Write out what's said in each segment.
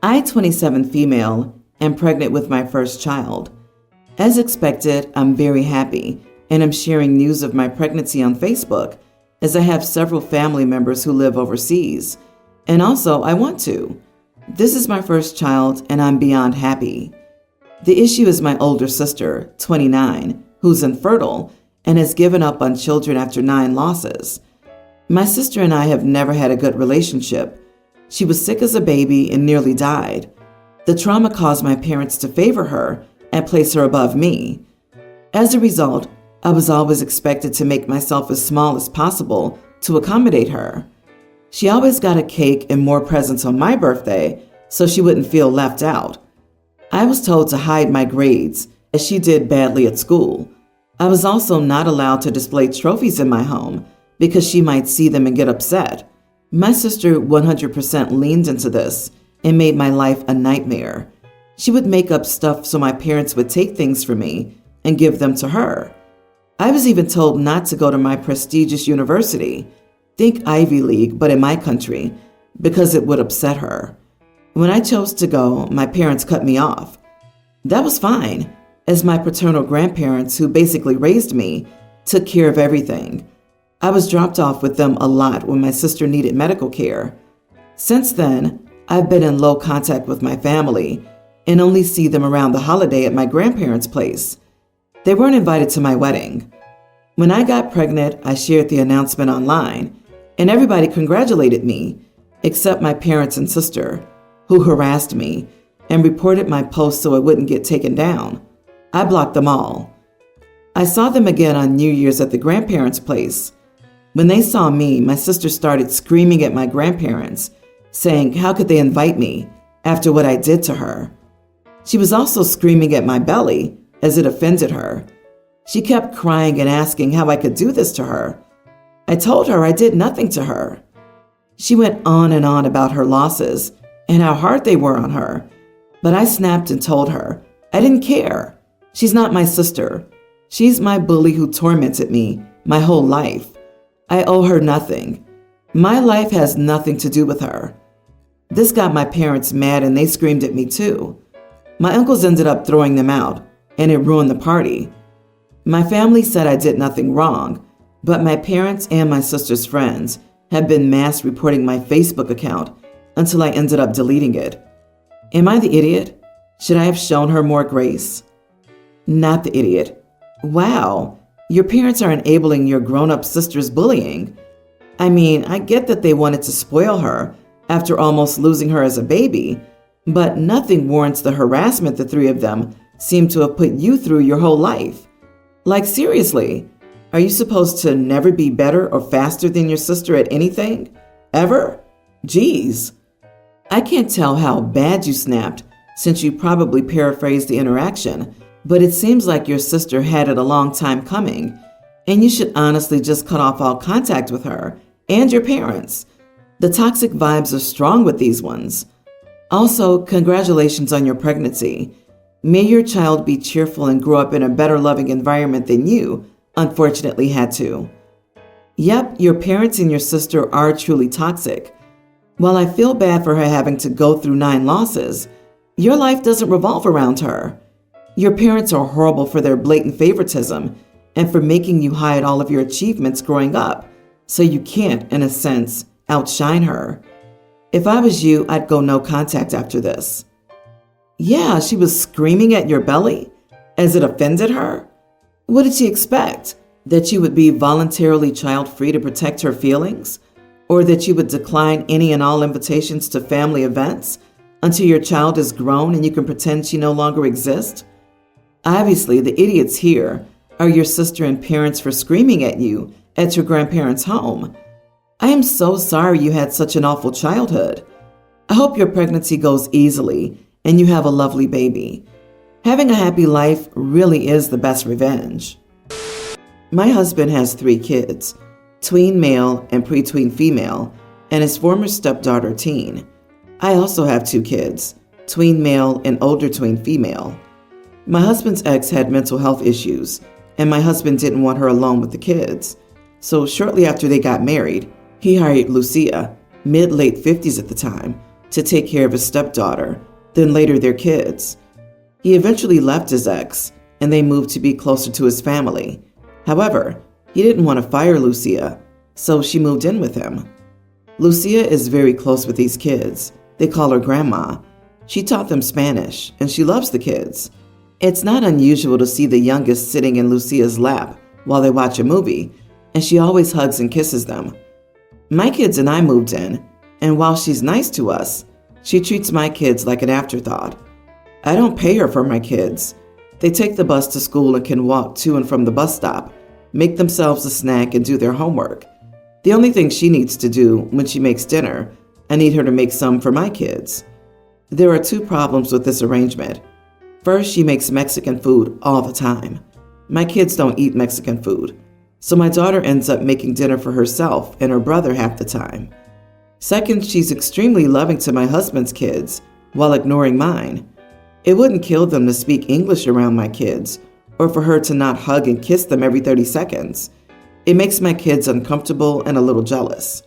I, 27 female, am pregnant with my first child. As expected, I'm very happy and am sharing news of my pregnancy on Facebook as I have several family members who live overseas. And also, I want to. This is my first child and I'm beyond happy. The issue is my older sister, 29, who's infertile and has given up on children after 9 losses. My sister and I have never had a good relationship. She was sick as a baby and nearly died. The trauma caused my parents to favor her and place her above me. As a result, I was always expected to make myself as small as possible to accommodate her. She always got a cake and more presents on my birthday so she wouldn't feel left out. I was told to hide my grades as she did badly at school. I was also not allowed to display trophies in my home because she might see them and get upset. My sister 100% leaned into this and made my life a nightmare. She would make up stuff so my parents would take things from me and give them to her. I was even told not to go to my prestigious university, think Ivy League, but in my country, because it would upset her. When I chose to go, my parents cut me off. That was fine, as my paternal grandparents, who basically raised me, took care of everything. I was dropped off with them a lot when my sister needed medical care. Since then, I've been in low contact with my family and only see them around the holiday at my grandparents' place. They weren't invited to my wedding. When I got pregnant, I shared the announcement online, and everybody congratulated me, except my parents and sister, who harassed me and reported my post so it wouldn't get taken down. I blocked them all. I saw them again on New Year's at the grandparents' place. When they saw me, my sister started screaming at my grandparents, saying how could they invite me after what I did to her. She was also screaming at my belly as it offended her. She kept crying and asking how I could do this to her. I told her I did nothing to her. She went on and on about her losses and how hard they were on her, but I snapped and told her I didn't care. She's not my sister. She's my bully who tormented me my whole life. I owe her nothing. My life has nothing to do with her. This got my parents mad and they screamed at me too. My uncles ended up throwing them out and it ruined the party. My family said I did nothing wrong, but my parents and my sister's friends have been mass reporting my Facebook account until I ended up deleting it. Am I the idiot? Should I have shown her more grace? Not the idiot. Wow, your parents are enabling your grown-up sister's bullying. I mean, I get that they wanted to spoil her after almost losing her as a baby, but nothing warrants the harassment the 3 of them seem to have put you through your whole life. Like seriously, are you supposed to never be better or faster than your sister at anything? Ever? Geez. I can't tell how bad you snapped since you probably paraphrased the interaction, but it seems like your sister had it a long time coming, and you should honestly just cut off all contact with her and your parents. The toxic vibes are strong with these ones. Also, congratulations on your pregnancy. May your child be cheerful and grow up in a better loving environment than you, unfortunately, had to. Yep, your parents and your sister are truly toxic. While I feel bad for her having to go through 9 losses, your life doesn't revolve around her. Your parents are horrible for their blatant favoritism and for making you hide all of your achievements growing up, so you can't, in a sense, outshine her. If I was you, I'd go no contact after this. Yeah, she was screaming at your belly as it offended her? What did she expect? That you would be voluntarily child-free to protect her feelings? Or that you would decline any and all invitations to family events until your child is grown and you can pretend she no longer exists? Obviously, the idiots here are your sister and parents for screaming at you at your grandparents' home. I am so sorry you had such an awful childhood. I hope your pregnancy goes easily and you have a lovely baby. Having a happy life really is the best revenge. My husband has 3 kids, tween male and pre-tween female, and his former stepdaughter teen. I also have 2 kids, tween male and older tween female. My husband's ex had mental health issues, and my husband didn't want her alone with the kids. So shortly after they got married, he hired Lucia, mid-late 50s at the time, to take care of his stepdaughter, then later their kids. He eventually left his ex, and they moved to be closer to his family. However, he didn't want to fire Lucia, so she moved in with him. Lucia is very close with these kids. They call her Grandma. She taught them Spanish, and she loves the kids. It's not unusual to see the youngest sitting in Lucia's lap while they watch a movie, and she always hugs and kisses them. My kids and I moved in, and while she's nice to us, she treats my kids like an afterthought. I don't pay her for my kids. They take the bus to school and can walk to and from the bus stop, make themselves a snack, and do their homework. The only thing she needs to do when she makes dinner, I need her to make some for my kids. There are two problems with this arrangement. First, she makes Mexican food all the time. My kids don't eat Mexican food, so my daughter ends up making dinner for herself and her brother half the time. Second, she's extremely loving to my husband's kids while ignoring mine. It wouldn't kill them to speak English around my kids or for her to not hug and kiss them every 30 seconds. It makes my kids uncomfortable and a little jealous.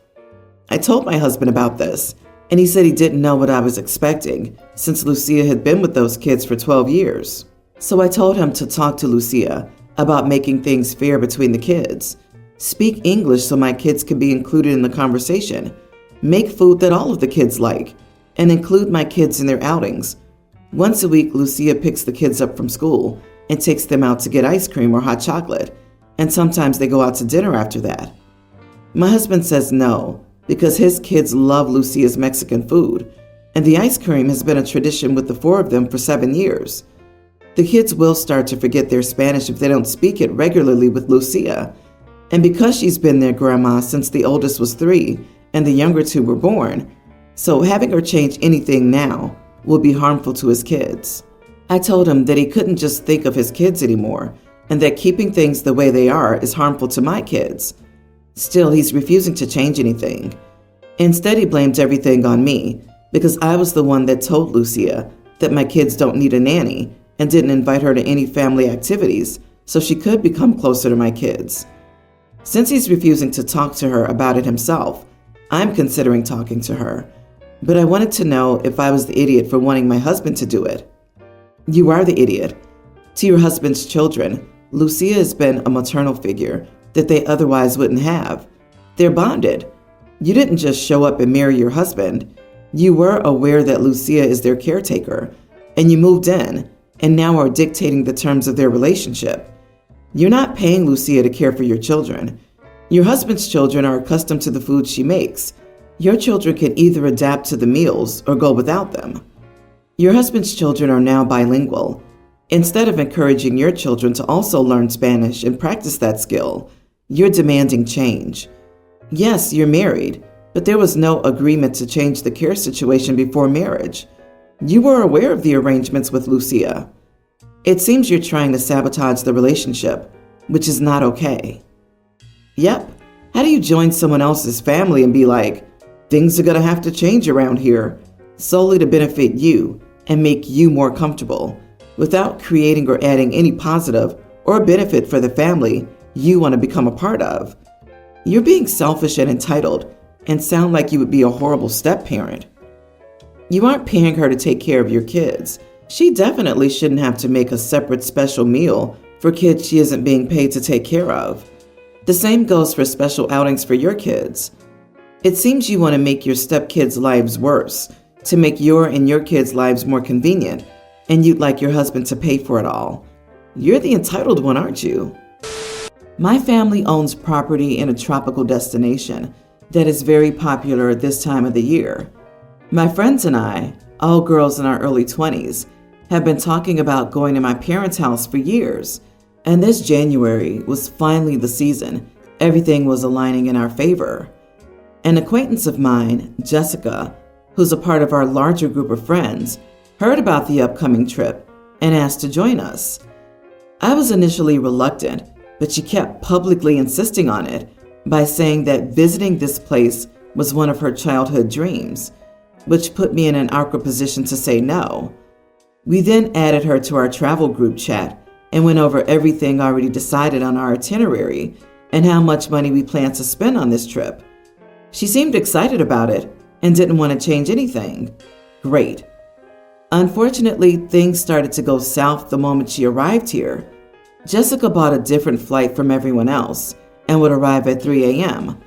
I told my husband about this, and he said he didn't know what I was expecting since Lucia had been with those kids for 12 years. So I told him to talk to Lucia about making things fair between the kids. Speak English so my kids could be included in the conversation. Make food that all of the kids like, and include my kids in their outings. Once a week, Lucia picks the kids up from school and takes them out to get ice cream or hot chocolate, and sometimes they go out to dinner after that. My husband says no, because his kids love Lucia's Mexican food, and the ice cream has been a tradition with the four of them for 7 years. The kids will start to forget their Spanish if they don't speak it regularly with Lucia, and because she's been their grandma since the oldest was 3 and the younger 2 were born, so having her change anything now will be harmful to his kids. I told him that he couldn't just think of his kids anymore, and that keeping things the way they are is harmful to my kids. Still, he's refusing to change anything. Instead, he blames everything on me because I was the one that told Lucia that my kids don't need a nanny and didn't invite her to any family activities so she could become closer to my kids. Since he's refusing to talk to her about it himself, I'm considering talking to her. But I wanted to know if I was the idiot for wanting my husband to do it. You are the idiot. To your husband's children, Lucia has been a maternal figure that they otherwise wouldn't have. They're bonded. You didn't just show up and marry your husband. You were aware that Lucia is their caretaker, and you moved in, and now are dictating the terms of their relationship. You're not paying Lucia to care for your children. Your husband's children are accustomed to the food she makes. Your children can either adapt to the meals or go without them. Your husband's children are now bilingual. Instead of encouraging your children to also learn Spanish and practice that skill, you're demanding change. Yes, you're married, but there was no agreement to change the care situation before marriage. You were aware of the arrangements with Lucia. It seems you're trying to sabotage the relationship, which is not okay. Yep, how do you join someone else's family and be like, things are gonna have to change around here, solely to benefit you and make you more comfortable, without creating or adding any positive or benefit for the family you want to become a part of? You're being selfish and entitled and sound like you would be a horrible step-parent. You aren't paying her to take care of your kids. She definitely shouldn't have to make a separate special meal for kids she isn't being paid to take care of. The same goes for special outings for your kids. It seems you want to make your stepkids' lives worse, to make your and your kids' lives more convenient, and you'd like your husband to pay for it all. You're the entitled one, aren't you? My family owns property in a tropical destination that is very popular this time of the year. My friends and I, all girls in our early 20s, have been talking about going to my parents' house for years, and this January was finally the season. Everything was aligning in our favor. An acquaintance of mine, Jessica, who's a part of our larger group of friends, heard about the upcoming trip and asked to join us. I was initially reluctant, but she kept publicly insisting on it by saying that visiting this place was one of her childhood dreams, which put me in an awkward position to say no. We then added her to our travel group chat and went over everything already decided on our itinerary and how much money we plan to spend on this trip. She seemed excited about it, and didn't want to change anything. Great. Unfortunately, things started to go south the moment she arrived here. Jessica bought a different flight from everyone else and would arrive at 3 a.m.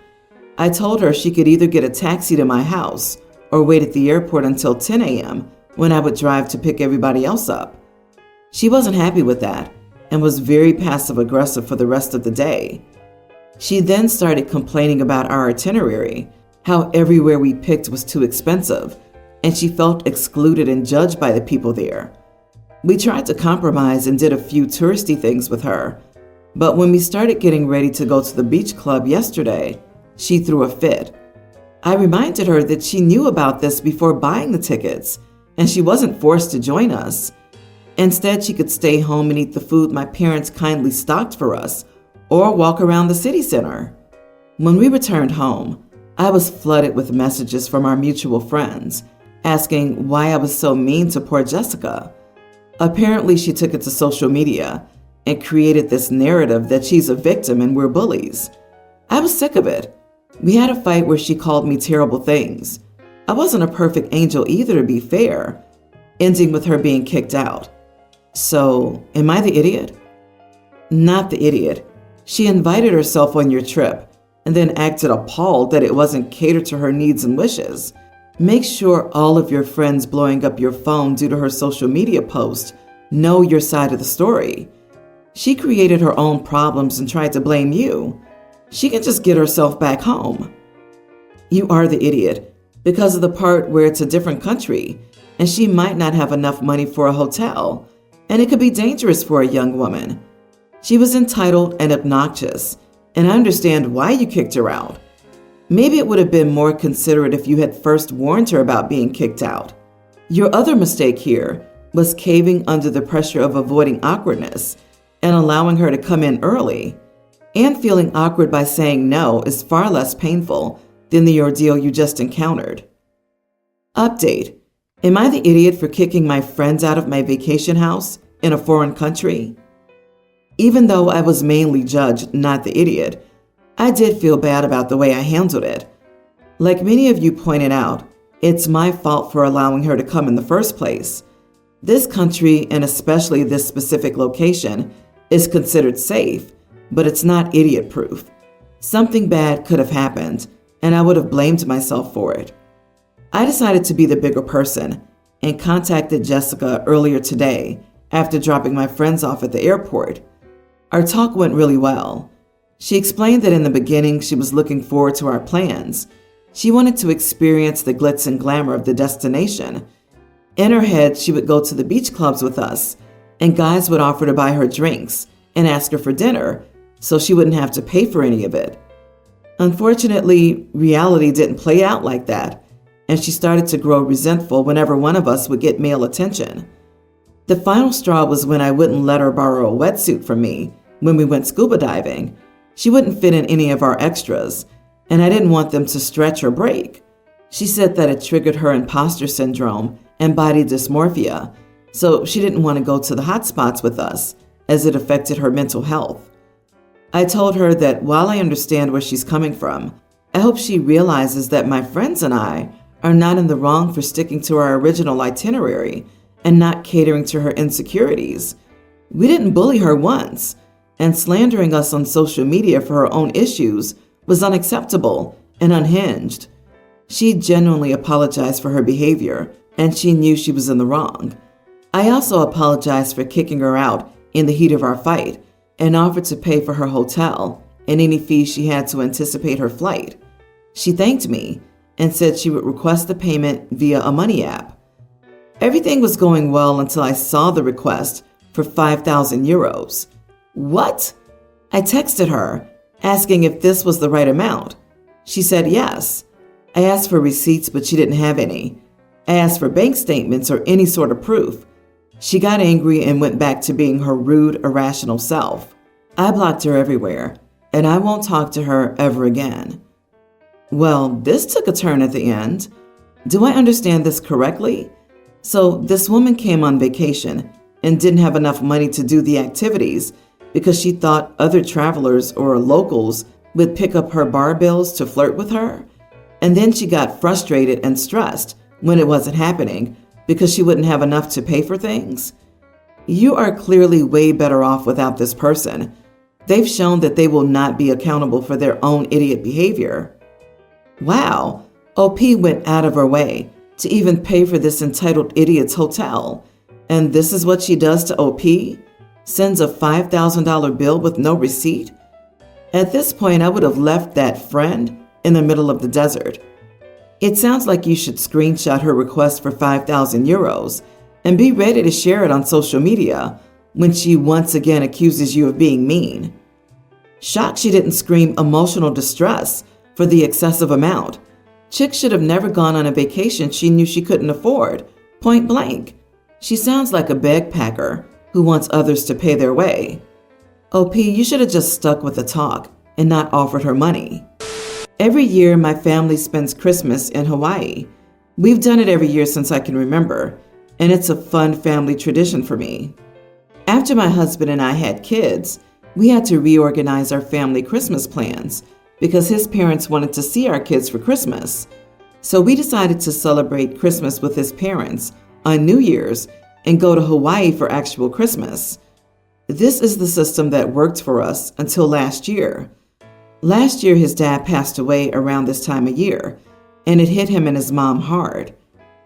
I told her she could either get a taxi to my house or wait at the airport until 10 a.m. when I would drive to pick everybody else up. She wasn't happy with that and was very passive-aggressive for the rest of the day. She then started complaining about our itinerary, how everywhere we picked was too expensive, and she felt excluded and judged by the people there. We tried to compromise and did a few touristy things with her, but when we started getting ready to go to the beach club yesterday, she threw a fit. I reminded her that she knew about this before buying the tickets, and she wasn't forced to join us. Instead, she could stay home and eat the food my parents kindly stocked for us, or walk around the city center. When we returned home, I was flooded with messages from our mutual friends, asking why I was so mean to poor Jessica. Apparently, she took it to social media and created this narrative that she's a victim and we're bullies. I was sick of it. We had a fight where she called me terrible things. I wasn't a perfect angel either, to be fair, ending with her being kicked out. So, am I the idiot? Not the idiot. She invited herself on your trip and then acted appalled that it wasn't catered to her needs and wishes. Make sure all of your friends blowing up your phone due to her social media post know your side of the story. She created her own problems and tried to blame you. She can just get herself back home. You are the idiot because of the part where it's a different country and she might not have enough money for a hotel, and it could be dangerous for a young woman. She was entitled and obnoxious, and I understand why you kicked her out. Maybe it would have been more considerate if you had first warned her about being kicked out. Your other mistake here was caving under the pressure of avoiding awkwardness and allowing her to come in early. And feeling awkward by saying no is far less painful than the ordeal you just encountered. Update. Am I the idiot for kicking my friends out of my vacation house in a foreign country? Even though I was mainly judged not the idiot, I did feel bad about the way I handled it. Like many of you pointed out, it's my fault for allowing her to come in the first place. This country, and especially this specific location, is considered safe, but it's not idiot-proof. Something bad could have happened, and I would have blamed myself for it. I decided to be the bigger person and contacted Jessica earlier today after dropping my friends off at the airport. Our talk went really well. She explained that in the beginning she was looking forward to our plans. She wanted to experience the glitz and glamour of the destination. In her head, she would go to the beach clubs with us, and guys would offer to buy her drinks and ask her for dinner, so she wouldn't have to pay for any of it. Unfortunately, reality didn't play out like that, and she started to grow resentful whenever one of us would get male attention. The final straw was when I wouldn't let her borrow a wetsuit from me when we went scuba diving. She wouldn't fit in any of our extras, and I didn't want them to stretch or break. She said that it triggered her imposter syndrome and body dysmorphia, so she didn't want to go to the hot spots with us, as it affected her mental health. I told her that while I understand where she's coming from, I hope she realizes that my friends and I are not in the wrong for sticking to our original itinerary and not catering to her insecurities. We didn't bully her once, and slandering us on social media for her own issues was unacceptable and unhinged. She genuinely apologized for her behavior, and she knew she was in the wrong. I also apologized for kicking her out in the heat of our fight and offered to pay for her hotel and any fees she had to anticipate her flight. She thanked me and said she would request the payment via a money app. Everything was going well until I saw the request for 5,000 euros. What? I texted her, asking if this was the right amount. She said yes. I asked for receipts, but she didn't have any. I asked for bank statements or any sort of proof. She got angry and went back to being her rude, irrational self. I blocked her everywhere, and I won't talk to her ever again. Well, this took a turn at the end. Do I understand this correctly? So this woman came on vacation and didn't have enough money to do the activities because she thought other travelers or locals would pick up her bar bills to flirt with her? And then she got frustrated and stressed when it wasn't happening because she wouldn't have enough to pay for things. You are clearly way better off without this person. They've shown that they will not be accountable for their own idiot behavior. Wow, OP went out of her way to even pay for this entitled idiot's hotel. And this is what she does to OP? Sends a $5,000 bill with no receipt? At this point, I would have left that friend in the middle of the desert. It sounds like you should screenshot her request for 5,000 euros and be ready to share it on social media when she once again accuses you of being mean. Shocked she didn't scream emotional distress for the excessive amount. Chick should have never gone on a vacation she knew she couldn't afford, point blank. She sounds like a bagpacker who wants others to pay their way. OP, you should have just stuck with the talk and not offered her money. Every year, my family spends Christmas in Hawaii. We've done it every year since I can remember, and it's a fun family tradition for me. After my husband and I had kids, we had to reorganize our family Christmas plans because his parents wanted to see our kids for Christmas. So we decided to celebrate Christmas with his parents on New Year's and go to Hawaii for actual Christmas. This is the system that worked for us until last year. Last year, his dad passed away around this time of year, and it hit him and his mom hard.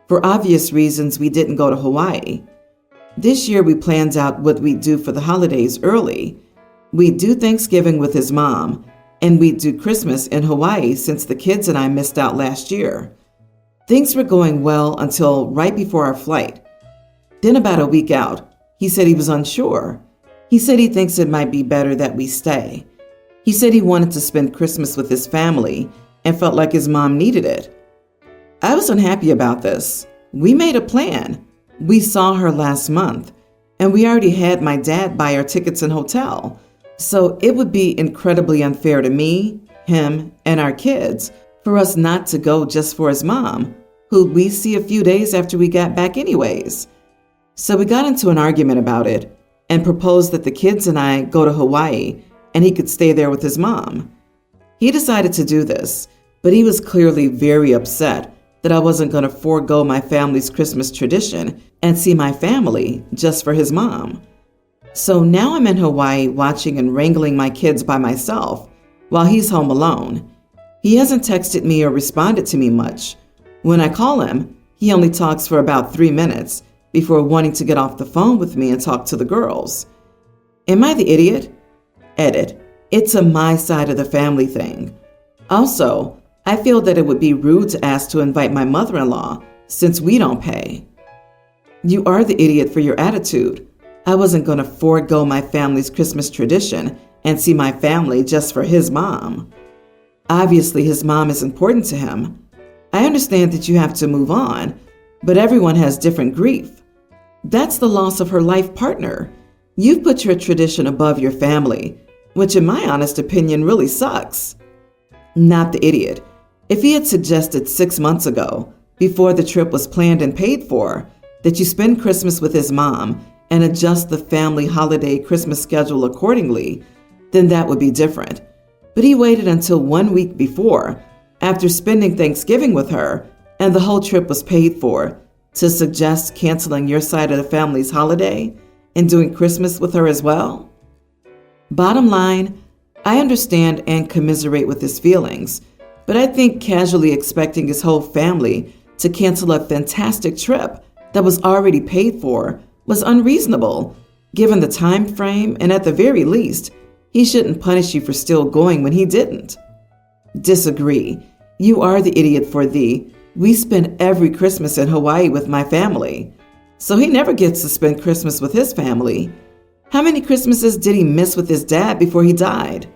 For obvious reasons, we didn't go to Hawaii. This year, we planned out what we'd do for the holidays early. We'd do Thanksgiving with his mom, and we'd do Christmas in Hawaii since the kids and I missed out last year. Things were going well until right before our flight. Then about a week out, he said he was unsure. He said he thinks it might be better that we stay. He said he wanted to spend Christmas with his family and felt like his mom needed it. I was unhappy about this. We made a plan. We saw her last month, and we already had my dad buy our tickets and hotel. So it would be incredibly unfair to me, him, and our kids for us not to go just for his mom, who we'd see a few days after we got back anyways. So we got into an argument about it and proposed that the kids and I go to Hawaii and he could stay there with his mom. He decided to do this, but he was clearly very upset that I wasn't going to forego my family's Christmas tradition and see my family just for his mom. So now I'm in Hawaii watching and wrangling my kids by myself while he's home alone. He hasn't texted me or responded to me much. When I call him, he only talks for about 3 minutes before wanting to get off the phone with me and talk to the girls. Am I the idiot? Edit. It's a my side of the family thing. Also, I feel that it would be rude to ask to invite my mother-in-law since we don't pay. You are the idiot for your attitude. I wasn't going to forego my family's Christmas tradition and see my family just for his mom. Obviously, his mom is important to him. I understand that you have to move on, but everyone has different grief. That's the loss of her life partner. You've put your tradition above your family, which in my honest opinion really sucks. Not the idiot. If he had suggested 6 months ago, before the trip was planned and paid for, that you spend Christmas with his mom and adjust the family holiday Christmas schedule accordingly, then that would be different. But he waited until 1 week before, after spending Thanksgiving with her, and the whole trip was paid for, to suggest canceling your side of the family's holiday and doing Christmas with her as well? Bottom line, I understand and commiserate with his feelings, but I think casually expecting his whole family to cancel a fantastic trip that was already paid for was unreasonable, given the time frame, and at the very least, he shouldn't punish you for still going when he didn't. Disagree. You are the idiot for we spend every Christmas in Hawaii with my family. So he never gets to spend Christmas with his family. How many Christmases did he miss with his dad before he died?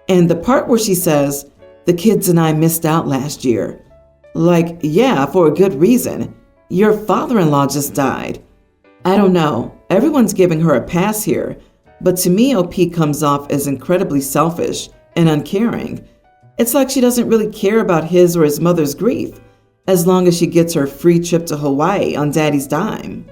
And the part where she says, the kids and I missed out last year. Like, yeah, for a good reason. Your father-in-law just died. I don't know. Everyone's giving her a pass here. But to me, OP comes off as incredibly selfish and uncaring. It's like she doesn't really care about his or his mother's grief, as long as she gets her free trip to Hawaii on Daddy's dime.